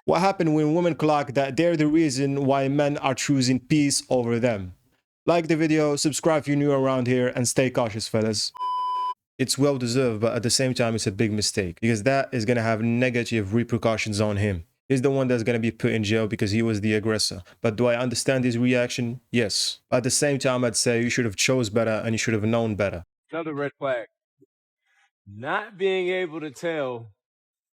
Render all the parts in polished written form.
What happened when women clock that they're the reason why men are choosing peace over them? Like the video, subscribe if you're new around here, and stay cautious, fellas. It's well deserved, but at the same time, it's a big mistake because that is going to have negative repercussions on him. He's the one that's going to be put in jail because he was the aggressor. But do I understand his reaction? Yes. But at the same time, I'd say you should have chose better and you should have known better. Another red flag. Not being able to tell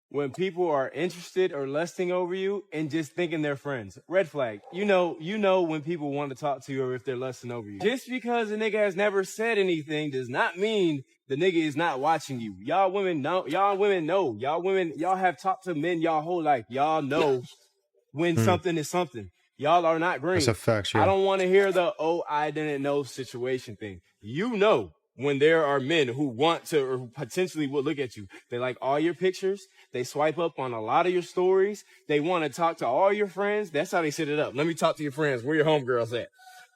when people are interested or lusting over you and just thinking they're friends. Red flag. You know when people want to talk to you or if they're lusting over you. Just because a nigga has never said anything does not mean the nigga is not watching you. Y'all women know. Y'all have talked to men y'all whole life. Y'all know when something is something. Y'all are not green. That's a fact, yeah. I don't want to hear the, oh, I didn't know situation thing. You know when there are men who want to or who potentially will look at you. They like all your pictures. They swipe up on a lot of your stories. They want to talk to all your friends. That's how they set it up. Let me talk to your friends. Where your homegirls at?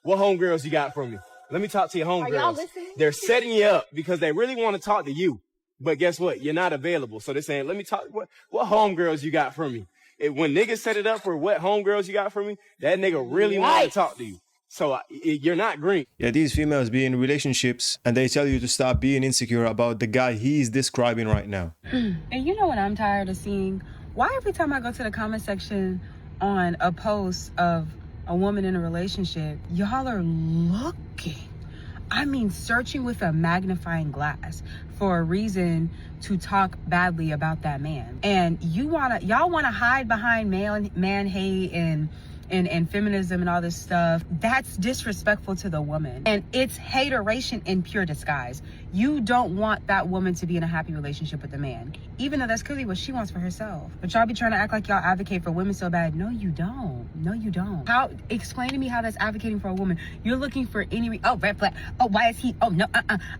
What homegirls you got from me? Let me talk to your homegirls. They're setting you up because they really want to talk to you. But guess what? You're not available. So they're saying, let me talk. What homegirls you got from me? When niggas set it up for what homegirls you got from me, that nigga really want to talk to you. So you're not green. Yeah, these females be in relationships and they tell you to stop being insecure about the guy he's describing right now. And you know what I'm tired of seeing? Why every time I go to the comment section on a post of a woman in a relationship, y'all are looking, I mean searching with a magnifying glass for a reason to talk badly about that man. And y'all wanna hide behind man hate and feminism and all this stuff. That's disrespectful to the woman. And it's hateration in pure disguise. You don't want that woman to be in a happy relationship with the man, even though that's clearly what she wants for herself. But y'all be trying to act like y'all advocate for women so bad. No, you don't. No, you don't. Explain to me how that's advocating for a woman. You're looking for any, oh, red flag. Oh, why is he, oh, no,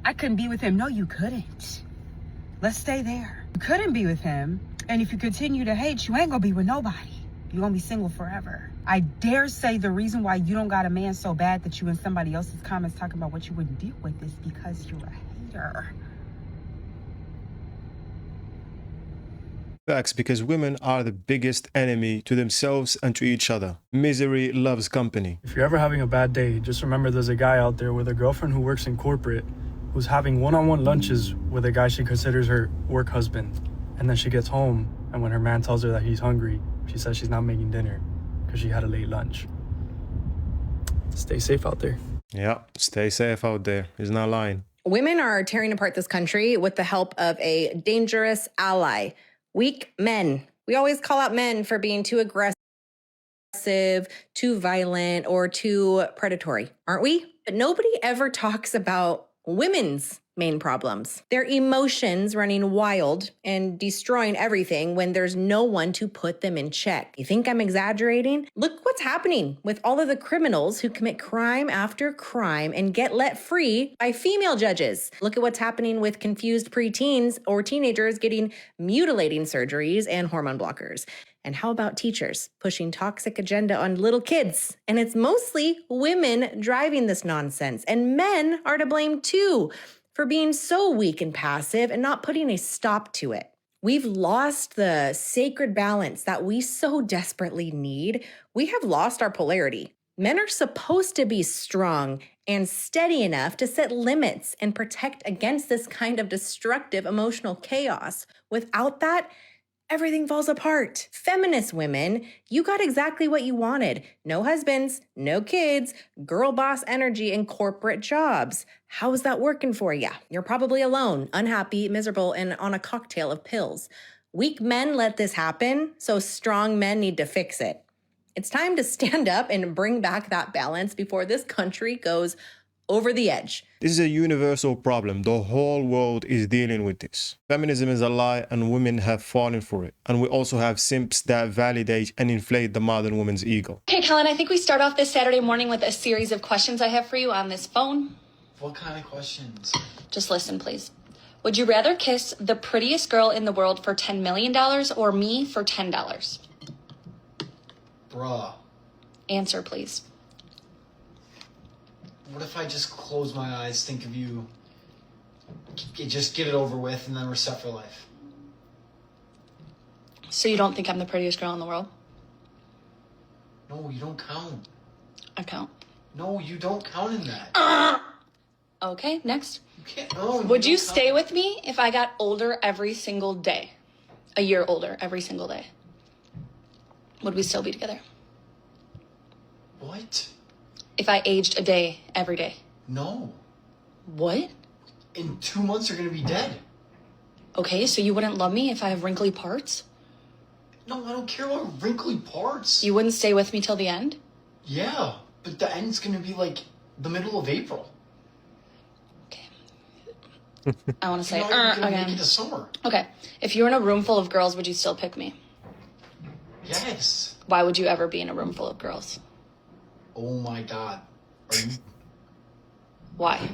I couldn't be with him. No, you couldn't. Let's stay there. You couldn't be with him. And if you continue to hate, you ain't gonna be with nobody. You're gonna be single forever. I dare say the reason why you don't got a man so bad that you in somebody else's comments talking about what you wouldn't deal with is because you're a hater. Facts, because women are the biggest enemy to themselves and to each other. Misery loves company. If you're ever having a bad day, just remember there's a guy out there with a girlfriend who works in corporate who's having one-on-one lunches with a guy she considers her work husband. And then she gets home, and when her man tells her that he's hungry, she says she's not making dinner because she had a late lunch. Stay safe out there. Yeah, stay safe out there. He's not lying. Women are tearing apart this country with the help of a dangerous ally. Weak men. We always call out men for being too aggressive, too violent, or too predatory, aren't we? But nobody ever talks about women's main problems. Their emotions running wild and destroying everything when there's no one to put them in check. You think I'm exaggerating? Look what's happening with all of the criminals who commit crime after crime and get let free by female judges. Look at what's happening with confused preteens or teenagers getting mutilating surgeries and hormone blockers. And how about teachers pushing toxic agenda on little kids? And it's mostly women driving this nonsense, and men are to blame too for being so weak and passive and not putting a stop to it. We've lost the sacred balance that we so desperately need. We have lost our polarity. Men are supposed to be strong and steady enough to set limits and protect against this kind of destructive emotional chaos. Without that, everything falls apart. Feminist women, you got exactly what you wanted. No husbands, no kids, girl boss energy, and corporate jobs. How is that working for you? You're probably alone, unhappy, miserable, and on a cocktail of pills. Weak men let this happen, so strong men need to fix it. It's time to stand up and bring back that balance before this country goes over the edge. This is a universal problem. The whole world is dealing with this. Feminism is a lie and women have fallen for it. And we also have simps that validate and inflate the modern woman's ego. Okay, Kellen, I think we start off this Saturday morning with a series of questions I have for you on this phone. What kind of questions? Just listen, please. Would you rather kiss the prettiest girl in the world for $10 million or me for $10? Bruh. Answer, please. What if I just close my eyes, think of you, just get it over with, and then we're set for life? So you don't think I'm the prettiest girl in the world? No, you don't count. I count. No, you don't count in that. Okay, next. You can't. No, Would you don't stay count. with me if I got older every single day? A year older every single day? Would we still be together? What? If I aged a day every day? No. What? In 2 months, you're gonna be dead. Okay, so you wouldn't love me if I have wrinkly parts? No, I don't care about wrinkly parts. You wouldn't stay with me till the end? Yeah, but the end's gonna be like the middle of April. Okay. I want to say, You're not even gonna again. make it to summer. Okay, if you were in a room full of girls, would you still pick me? Yes. Why would you ever be in a room full of girls? Oh my God. Are you? Why?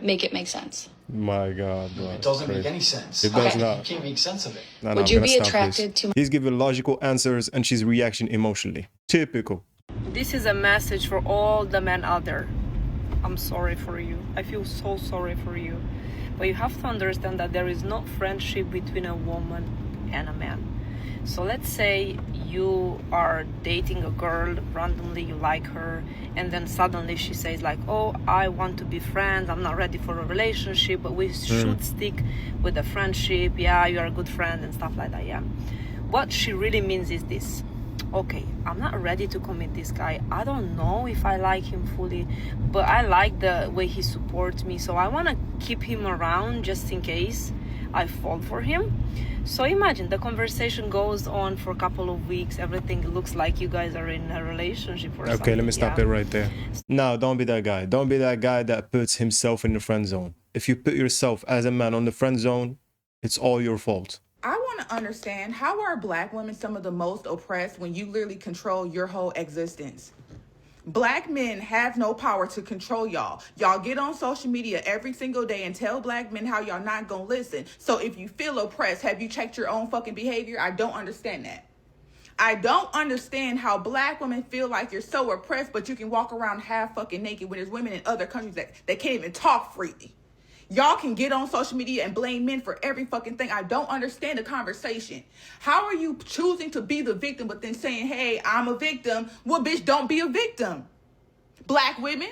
Make it make sense. My God, bro. It doesn't make any sense. It does Okay. not. You can't make sense of it. No, Would I'm you gonna be stop attracted this. to- He's giving logical answers and she's reacting emotionally. Typical. This is a message for all the men out there. I'm sorry for you. I feel so sorry for you. But you have to understand that there is no friendship between a woman and a man. So let's say you are dating a girl, randomly you like her, and then suddenly she says like, oh, I want to be friends, I'm not ready for a relationship, but we should stick with a friendship. Yeah, you're a good friend and stuff like that. Yeah. What she really means is this: okay, I'm not ready to commit this guy. I don't know if I like him fully, but I like the way he supports me, so I want to keep him around just in case I fall for him. So imagine the conversation goes on for a couple of weeks, everything looks like you guys are in a relationship or something. Okay, let me stop yeah? it right there. No, don't be that guy. Don't be that guy that puts himself in the friend zone. If you put yourself as a man on the friend zone, it's all your fault. I want to understand, how are black women some of the most oppressed when you literally control your whole existence? Black men have no power to control y'all. Y'all get on social media every single day and tell black men how y'all not gonna listen. So if you feel oppressed, have you checked your own fucking behavior? I don't understand that. I don't understand how black women feel like you're so oppressed, but you can walk around half fucking naked when there's women in other countries that can't even talk freely. Y'all can get on social media and blame men for every fucking thing. I don't understand the conversation. How are you choosing to be the victim, but then saying, hey, I'm a victim? Well, bitch, don't be a victim. Black women,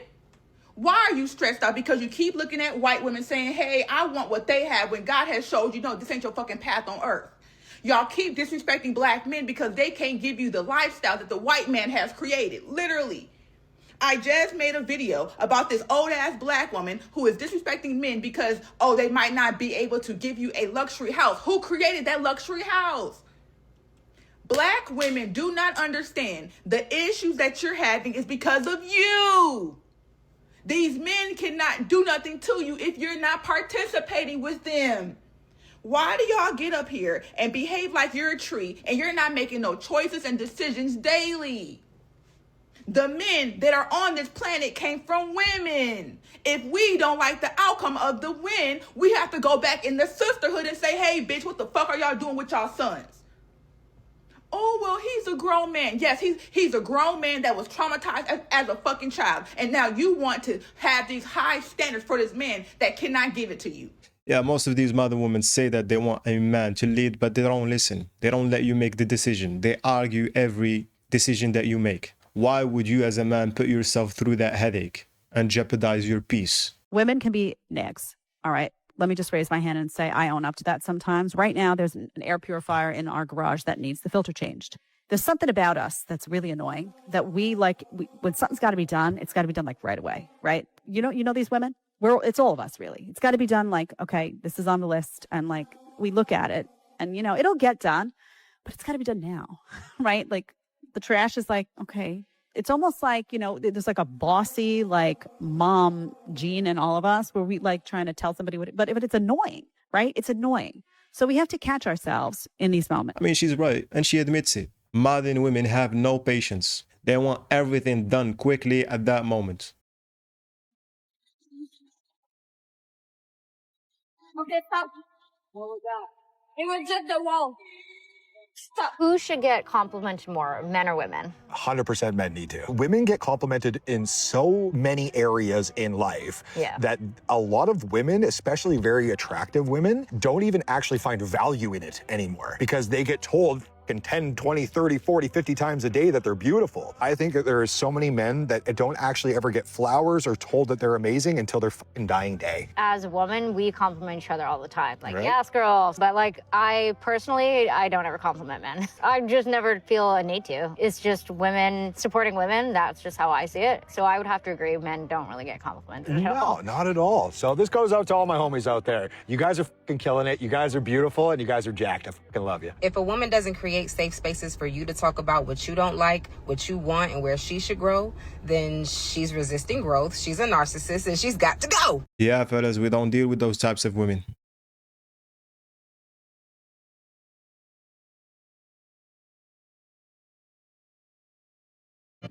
why are you stressed out? Because you keep looking at white women saying, hey, I want what they have, when God has showed you, no, this ain't your fucking path on earth. Y'all keep disrespecting black men because they can't give you the lifestyle that the white man has created. Literally. I just made a video about this old ass black woman who is disrespecting men because, oh, they might not be able to give you a luxury house. Who created that luxury house? Black women do not understand the issues that you're having is because of you. These men cannot do nothing to you if you're not participating with them. Why do y'all get up here and behave like you're a tree and you're not making no choices and decisions daily? The men that are on this planet came from women. If we don't like the outcome of the win, we have to go back in the sisterhood and say, hey, bitch, what the fuck are y'all doing with y'all sons? Oh, well, he's a grown man. Yes, he's a grown man that was traumatized as a fucking child. And now you want to have these high standards for this man that cannot give it to you. Yeah, most of these mother women say that they want a man to lead, but they don't listen. They don't let you make the decision. They argue every decision that you make. Why would you as a man put yourself through that headache and jeopardize your peace? Women can be niggas. All right. Let me just raise my hand and say I own up to that sometimes. Right now, there's an air purifier in our garage that needs the filter changed. There's something about us that's really annoying that when something's got to be done, it's got to be done like right away, right? You know these women? It's all of us really. It's got to be done like, okay, this is on the list. And like, we look at it and, it'll get done, but it's got to be done now, right? Like the trash is like, okay. It's almost like, there's like a bossy, like mom gene in all of us where we like trying to tell somebody but it's annoying, right? It's annoying. So we have to catch ourselves in these moments. I mean, she's right. And she admits it. Modern women have no patience. They want everything done quickly at that moment. Okay, stop. What was that? It was just the wall. So who should get complimented more, men or women? 100% men need to. Women get complimented in so many areas in life that a lot of women, especially very attractive women, don't even actually find value in it anymore because they get told 10, 20, 30, 40, 50 times a day that they're beautiful. I think that there are so many men that don't actually ever get flowers or told that they're amazing until their fucking dying day. As a woman, we compliment each other all the time. Like, yes, girls. But like, I don't ever compliment men. I just never feel a need to. It's just women supporting women. That's just how I see it. So I would have to agree, men don't really get complimented at all. No, not at all. So this goes out to all my homies out there. You guys are fucking killing it. You guys are beautiful and you guys are jacked. I fucking love you. If a woman doesn't create safe spaces for you to talk about what you don't like, what you want, and where she should grow, then she's resisting growth. She's a narcissist and she's got to go. Yeah, fellas, we don't deal with those types of women.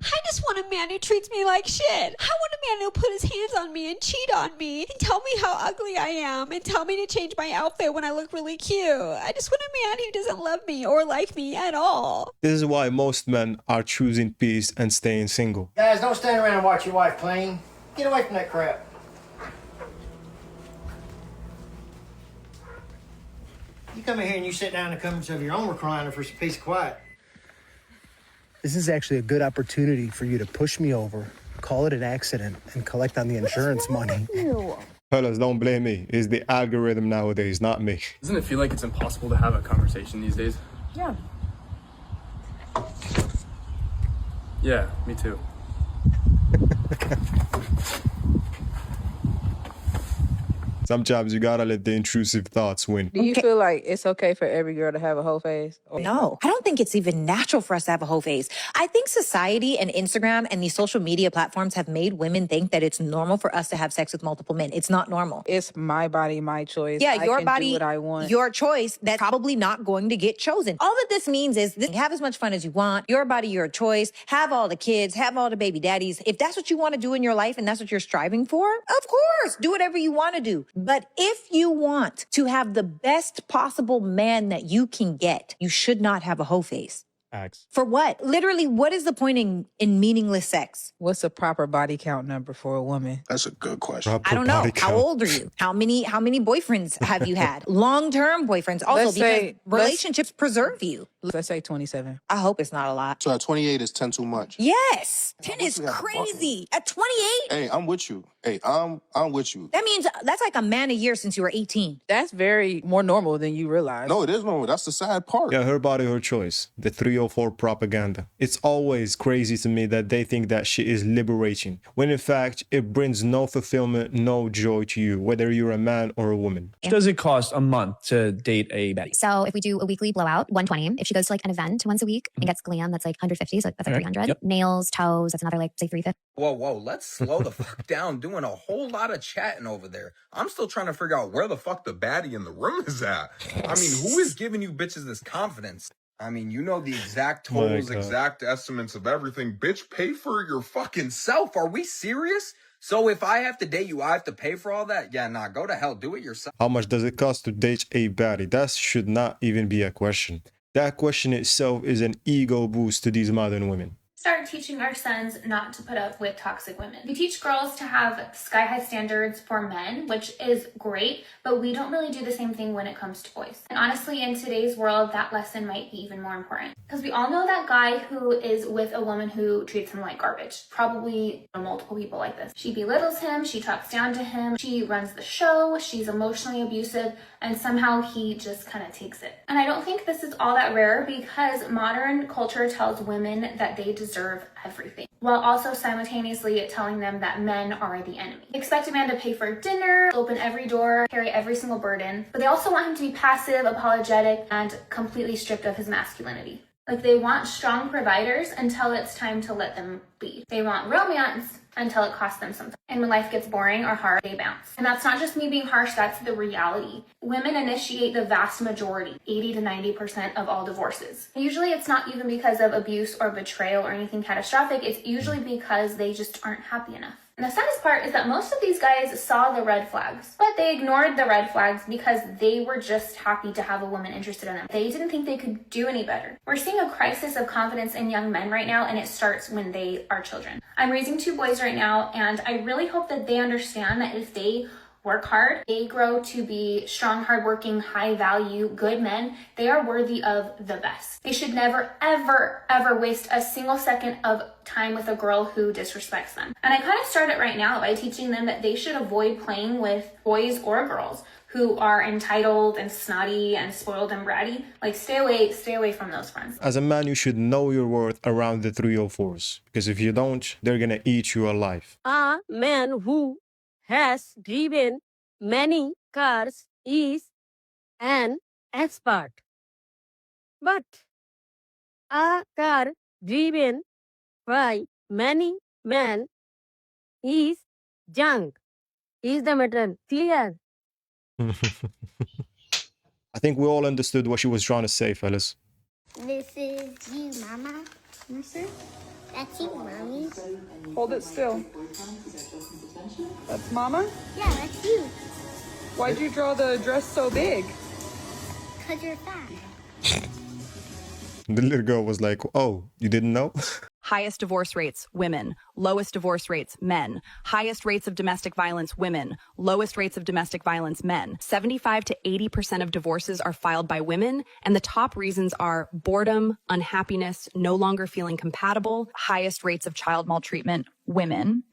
I just want a man who treats me like shit. I want a man who'll put his hands on me and cheat on me and tell me how ugly I am and tell me to change my outfit when I look really cute. I just want a man who doesn't love me or like me at all. This is why most men are choosing peace and staying single. Guys, don't stand around and watch your wife clean. Get away from that crap. You come in here and you sit down in the comforts of your own recliner for some peace and quiet. This is actually a good opportunity for you to push me over, call it an accident, and collect on the insurance money. Fellas, don't blame me. It's the algorithm nowadays, not me. Doesn't it feel like it's impossible to have a conversation these days? Yeah. Yeah, me too. Sometimes you gotta let the intrusive thoughts win. Do you feel like it's okay for every girl to have a whole phase? No, I don't think it's even natural for us to have a whole phase. I think society and Instagram and these social media platforms have made women think that it's normal for us to have sex with multiple men. It's not normal. It's my body, my choice. Yeah, your I can body, do what I want. your choice. That's probably not going to get chosen. All that this means is have as much fun as you want. Your body, your choice. Have all the kids. Have all the baby daddies. If that's what you want to do in your life and that's what you're striving for, of course, do whatever you want to do. But if you want to have the best possible man that you can get, you should not have a hoe face. Facts. For what? Literally, what is the point in meaningless sex? What's a proper body count number for a woman? That's a good question. I don't know. How old are you? How many boyfriends have you had? Long-term boyfriends. Also, because relationships preserve you. Let's say 27. I hope it's not a lot. So at 28 is 10 too much. Yes. 10 is crazy. At 28? Hey, I'm with you. Hey, I'm with you. That means that's like a man a year since you were 18. That's very more normal than you realize. No, it is normal. That's the sad part. Yeah, her body, her choice. The 304 propaganda. It's always crazy to me that they think that shit is liberating, when in fact, it brings no fulfillment, no joy to you, whether you're a man or a woman. Does it cost a month to date a baddie? So if we do a weekly blowout, 120. If she goes to like an event once a week and gets glam, that's like 150. So that's like 300. Yep. Nails, toes, that's another like say 350. Whoa, let's slow the fuck down doing a whole lot of chatting over there. I'm still trying to figure out where the fuck the baddie in the room is at. I mean, who is giving you bitches this confidence? I mean, you know the exact totals, exact estimates of everything. Bitch, pay for your fucking self. Are we serious? So if I have to date you, I have to pay for all that? Yeah, nah, go to hell. Do it yourself. How much does it cost to date a baddie? That should not even be a question. That question itself is an ego boost to these modern women. Start teaching our sons not to put up with toxic women. We teach girls to have sky-high standards for men, which is great, but we don't really do the same thing when it comes to boys. And honestly, in today's world, that lesson might be even more important. Because we all know that guy who is with a woman who treats him like garbage. Probably multiple people like this. She belittles him, she talks down to him, she runs the show, she's emotionally abusive, and somehow he just kind of takes it. And I don't think this is all that rare because modern culture tells women that they deserve everything, while also simultaneously telling them that men are the enemy. They expect a man to pay for dinner, open every door, carry every single burden, but they also want him to be passive, apologetic, and completely stripped of his masculinity. Like, they want strong providers until it's time to let them lead. They want romance until it costs them something. And when life gets boring or hard, they bounce. And that's not just me being harsh, that's the reality. Women initiate the vast majority, 80 to 90% of all divorces. And usually it's not even because of abuse or betrayal or anything catastrophic, it's usually because they just aren't happy enough. And the saddest part is that most of these guys saw the red flags, but they ignored the red flags because they were just happy to have a woman interested in them. They didn't think they could do any better. We're seeing a crisis of confidence in young men right now, and it starts when they are children. I'm raising 2 boys right now, and I really hope that they understand that if they work hard, they grow to be strong, hardworking, high value, good men. They are worthy of the best. They should never, ever, ever waste a single second of time with a girl who disrespects them. And I kind of start it right now by teaching them that they should avoid playing with boys or girls who are entitled and snotty and spoiled and bratty. Like, stay away from those friends. As a man, you should know your worth around the 304s, because if you don't, they're gonna eat you alive. A man who has driven many cars is an expert. But a car driven by many men is junk. Is the matter clear? I think we all understood what she was trying to say, fellas. This is you, Mama. Let me see. That's you, Mommy. Hold it still. That's Mama? Yeah, that's you. Why'd you draw the dress so big? Because you're fat. The little girl was like, oh, you didn't know? Highest divorce rates, women. Lowest divorce rates, men. Highest rates of domestic violence, women. Lowest rates of domestic violence, men. 75 to 80% of divorces are filed by women, and the top reasons are boredom, unhappiness, no longer feeling compatible. Highest rates of child maltreatment, women.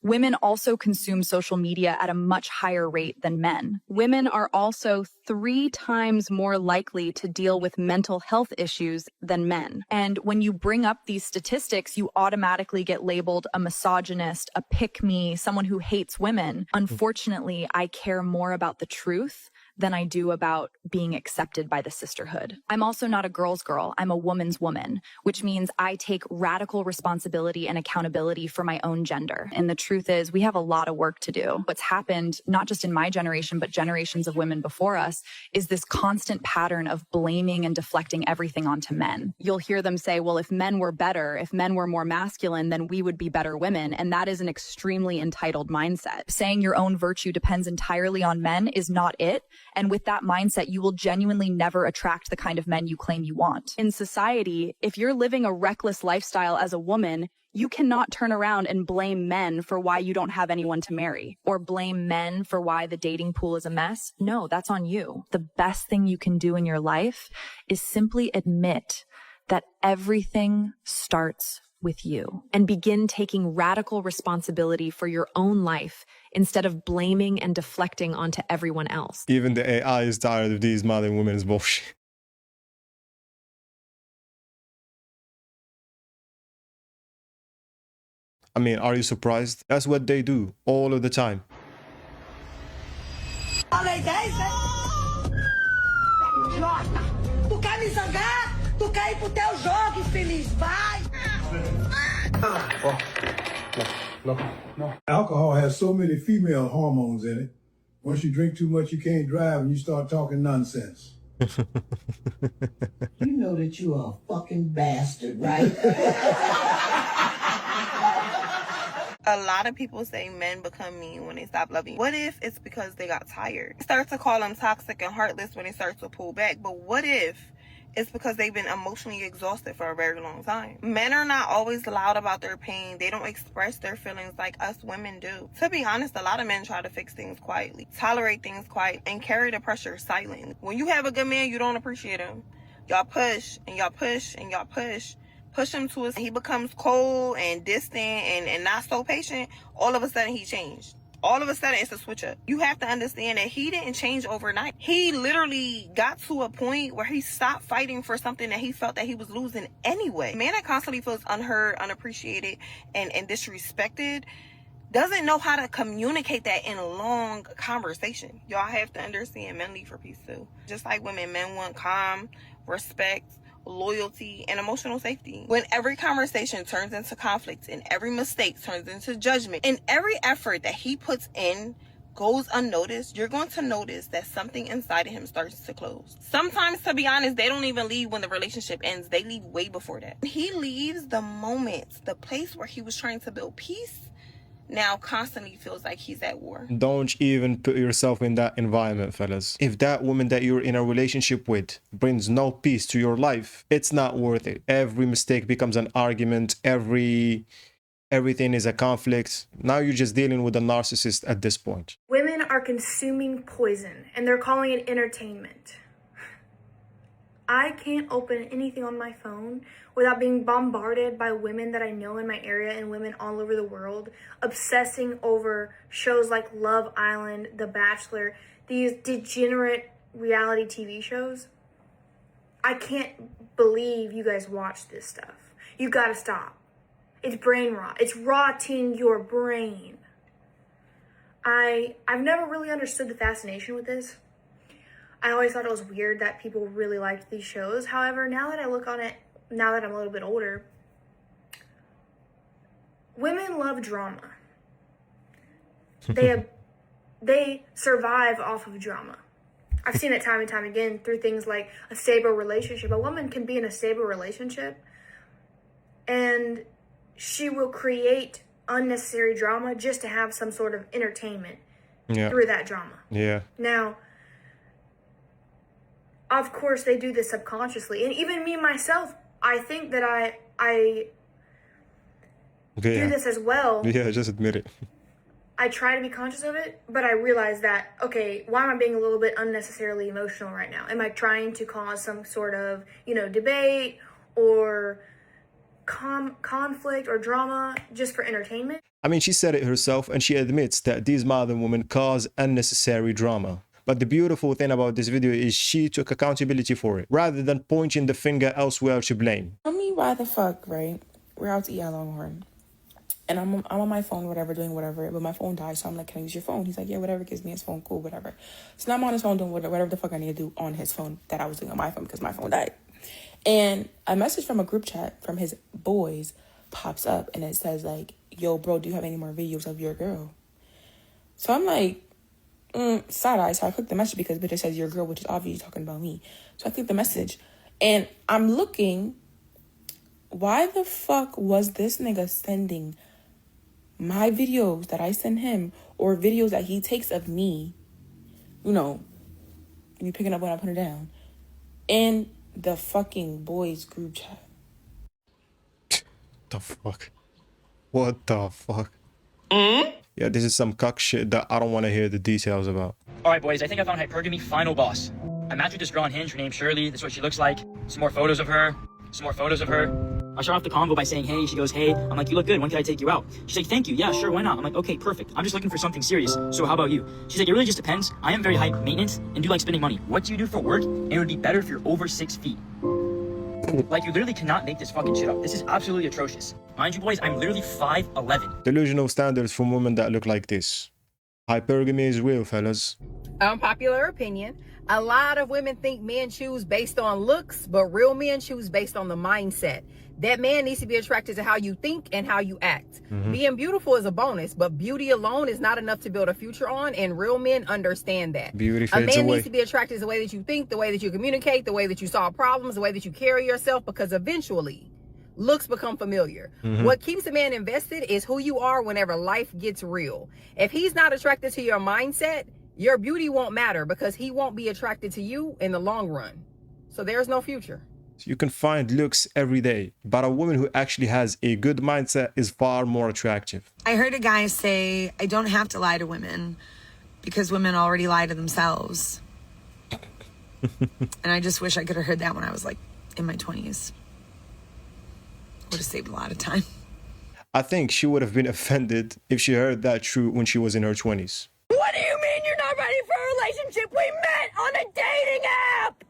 Women also consume social media at a much higher rate than men. Women are also 3 times more likely to deal with mental health issues than men. And when you bring up these statistics, you automatically get labeled a misogynist, a pick-me, someone who hates women. Unfortunately, I care more about the truth than I do about being accepted by the sisterhood. I'm also not a girl's girl. I'm a woman's woman, which means I take radical responsibility and accountability for my own gender. And the truth is, we have a lot of work to do. What's happened, not just in my generation, but generations of women before us, is this constant pattern of blaming and deflecting everything onto men. You'll hear them say, well, if men were better, if men were more masculine, then we would be better women. And that is an extremely entitled mindset. Saying your own virtue depends entirely on men is not it. And with that mindset, you will genuinely never attract the kind of men you claim you want. In society, if you're living a reckless lifestyle as a woman, you cannot turn around and blame men for why you don't have anyone to marry, or blame men for why the dating pool is a mess. No, that's on you. The best thing you can do in your life is simply admit that everything starts with you and begin taking radical responsibility for your own life instead of blaming and deflecting onto everyone else. Even the AI is tired of these modern women's bullshit. I mean, are you surprised? That's what they do all of the time. Idiota! Tu quer me zangar? Tu quer ir pro teu jogo, infeliz? Vai! No. Alcohol has so many female hormones in it. Once you drink too much, you can't drive and you start talking nonsense. You know that you are a fucking bastard, right? A lot of people say men become mean when they stop loving you. What if it's because they got tired? They start to call them toxic and heartless when they start to pull back. But what if it's because they've been emotionally exhausted for a very long time? Men are not always loud about their pain. They don't express their feelings like us women do. To be honest, a lot of men try to fix things quietly, tolerate things quiet, and carry the pressure silently. When you have a good man, you don't appreciate him. Y'all push and y'all push and y'all push. Push him to us. He becomes cold and distant and not so patient. All of a sudden, he changed. All of a sudden, it's a switch up. You have to understand that he didn't change overnight. He literally got to a point where he stopped fighting for something that he felt that he was losing anyway. A man that constantly feels unheard, unappreciated, and disrespected doesn't know how to communicate that in a long conversation. Y'all have to understand men lead for peace too. Just like women, men want calm, respect, loyalty, and emotional safety. When every conversation turns into conflict and every mistake turns into judgment and every effort that he puts in goes unnoticed, you're going to notice that something inside of him starts to close. Sometimes, to be honest, they don't even leave when the relationship ends. They leave way before that. He leaves the moment, the place where he was trying to build peace now constantly feels like he's at war. Don't even put yourself in that environment, fellas. If that woman that you're in a relationship with brings no peace to your life, it's not worth it. Every mistake becomes an argument. Everything is a conflict. Now you're just dealing with a narcissist at this point. Women are consuming poison and they're calling it entertainment. I can't open anything on my phone without being bombarded by women that I know in my area and women all over the world obsessing over shows like Love Island, The Bachelor, these degenerate reality TV shows. I can't believe you guys watch this stuff. You gotta stop. It's brain rot. It's rotting your brain. I've never really understood the fascination with this. I always thought it was weird that people really liked these shows. However, now that I look on it, now that I'm a little bit older, women love drama. They survive off of drama. I've seen it time and time again through things like a stable relationship. A woman can be in a stable relationship and she will create unnecessary drama just to have some sort of entertainment through that drama. Yeah. Now, of course, they do this subconsciously. And even me, myself, I think that I do this as well. Yeah, just admit it. I try to be conscious of it, but I realize that, okay, why am I being a little bit unnecessarily emotional right now? Am I trying to cause some sort of, debate or conflict or drama just for entertainment? I mean, she said it herself, and she admits that these modern women cause unnecessary drama. But the beautiful thing about this video is she took accountability for it, rather than pointing the finger elsewhere to blame. Tell me why the fuck, right? We're out to eat at Longhorn. And I'm on my phone, whatever, doing whatever. But my phone died, so I'm like, can I use your phone? He's like, yeah, whatever, gives me his phone, cool, whatever. So now I'm on his phone doing whatever the fuck I need to do on his phone that I was doing on my phone because my phone died. And a message from a group chat from his boys pops up, and it says like, yo, bro, do you have any more videos of your girl? So I'm like, side eye. So I clicked the message because bitch, it says your girl, which is obviously talking about me. So I clicked the message, and I'm looking, why the fuck was this nigga sending my videos that I send him or videos that he takes of me, me picking up when I put her down, in the fucking boys group chat? The fuck? What the fuck? Yeah, this is some cuck shit that I don't want to hear the details about. Alright boys, I think I found hypergamy final boss. I matched with this girl on Hinge, her name's Shirley, this is what she looks like. Some more photos of her. I start off the convo by saying, hey, she goes, hey. I'm like, you look good, when can I take you out? She's like, thank you, yeah, sure, why not? I'm like, okay, perfect. I'm just looking for something serious, so how about you? She's like, it really just depends. I am very high maintenance and do like spending money. What do you do for work? And it would be better if you're over 6 feet. Like, you literally cannot make this fucking shit up. This is absolutely atrocious. Mind you, boys, I'm literally 5'11". Delusional standards from women that look like this. Hypergamy is real, fellas. Unpopular opinion. A lot of women think men choose based on looks, but real men choose based on the mindset. That man needs to be attracted to how you think and how you act. Being beautiful is a bonus, but beauty alone is not enough to build a future on, and real men understand that. Beauty a fades man away. needs to be attracted to the way that you think, the way that you communicate, the way that you solve problems, the way that you carry yourself, because eventually looks become familiar. What keeps a man invested is who you are whenever life gets real. If he's not attracted to your mindset, your beauty won't matter because he won't be attracted to you in the long run. So there's no future. You can find looks every day, but a woman who actually has a good mindset is far more attractive. I heard a guy say, I don't have to lie to women because women already lie to themselves. And I just wish I could have heard that when I was like in my 20s. Would have saved a lot of time. I think she would have been offended if she heard that true when she was in her 20s. What do you mean you're not ready for a relationship? We met on a dating app!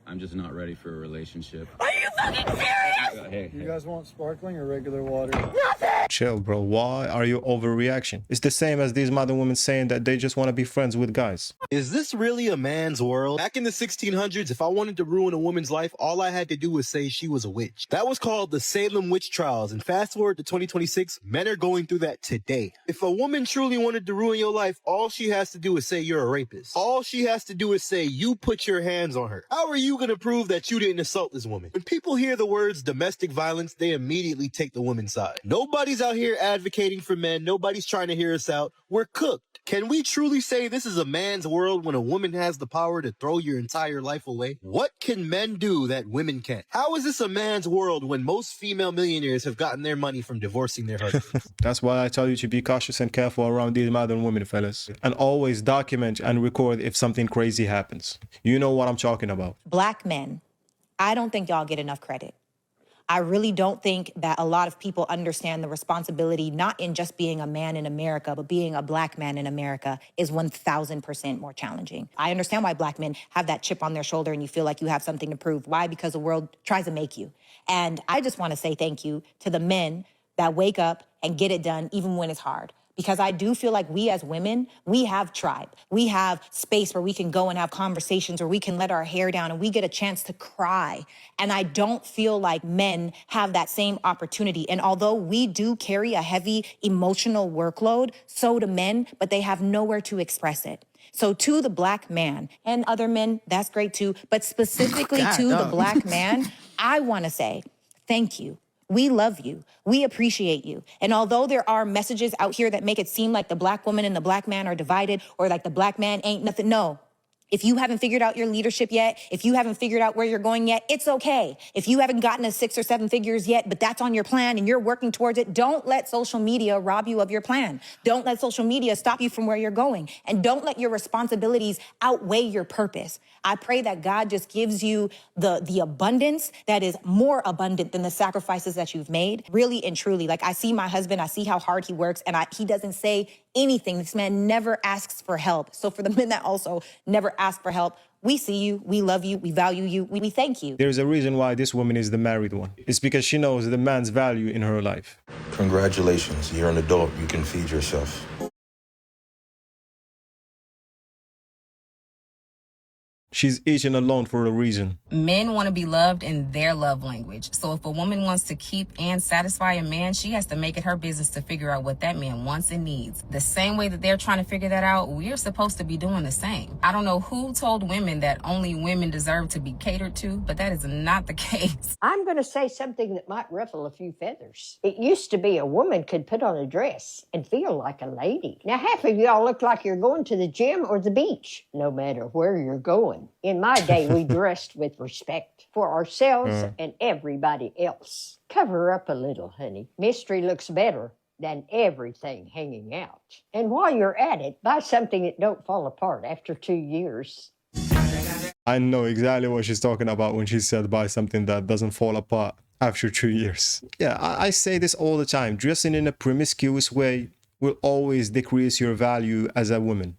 I'm just not ready for a relationship. Are you fucking serious? Hey, You guys want sparkling or regular water? Nothing! Chill, bro. Why are you overreaction? It's the same as these modern women saying that they just want to be friends with guys. Is this really a man's world? Back in the 1600s, if I wanted to ruin a woman's life, all I had to do was say she was a witch. That was called the Salem Witch Trials. And fast forward to 2026, men are going through that today. If a woman truly wanted to ruin your life, all she has to do is say you're a rapist. All she has to do is say you put your hands on her. How are you going to prove that you didn't assault this woman? When people hear the words domestic violence, they immediately take the woman's side. Nobody's Nobody's out here advocating for men. Nobody's trying to hear us out. We're cooked. Can we truly say this is a man's world when a woman has the power to throw your entire life away? What can men do that women can't? How is this a man's world when most female millionaires have gotten their money from divorcing their husbands? That's why I tell you to be cautious and careful around these modern women, fellas. And always document and record if something crazy happens. You know what I'm talking about. Black men, I don't think y'all get enough credit. I really don't think that a lot of people understand the responsibility, not in just being a man in America, but being a black man in America is 1000% more challenging. I understand why black men have that chip on their shoulder and you feel like you have something to prove. Why? Because the world tries to make you. And I just want to say thank you to the men that wake up and get it done even when it's hard. Because I do feel like we as women, we have tribe. We have space where we can go and have conversations, where we can let our hair down and we get a chance to cry. And I don't feel like men have that same opportunity. And although we do carry a heavy emotional workload, so do men, but they have nowhere to express it. So to the black man and other men, that's great too. But specifically to the black man, I want to say thank you. We love you. We appreciate you. And although there are messages out here that make it seem like the black woman and the black man are divided or like the black man ain't nothing, no. If you haven't figured out your leadership yet, if you haven't figured out where you're going yet, it's okay. If you haven't gotten to 6 or 7 figures yet, but that's on your plan and you're working towards it, don't let social media rob you of your plan. Don't let social media stop you from where you're going. And don't let your responsibilities outweigh your purpose. I pray that God just gives you the abundance that is more abundant than the sacrifices that you've made. Really and truly, like I see my husband, I see how hard he works, and he doesn't say anything. This man never asks for help. So for the men that also never ask for help, we see you, we love you, we value you, we thank you. There's a reason why this woman is the married one. It's because she knows the man's value in her life. Congratulations, you're an adult, you can feed yourself. She's eating alone for a reason. Men want to be loved in their love language. So if a woman wants to keep and satisfy a man, she has to make it her business to figure out what that man wants and needs. The same way that they're trying to figure that out, we're supposed to be doing the same. I don't know who told women that only women deserve to be catered to, but that is not the case. I'm going to say something that might ruffle a few feathers. It used to be a woman could put on a dress and feel like a lady. Now, half of y'all look like you're going to the gym or the beach, no matter where you're going. In my day, we dressed with respect for ourselves and everybody else. Cover up a little, honey. Mystery looks better than everything hanging out. And while you're at it, buy something that don't fall apart after 2 years. I know exactly what she's talking about when she said buy something that doesn't fall apart after 2 years. Yeah, I say this all the time. Dressing in a promiscuous way will always decrease your value as a woman.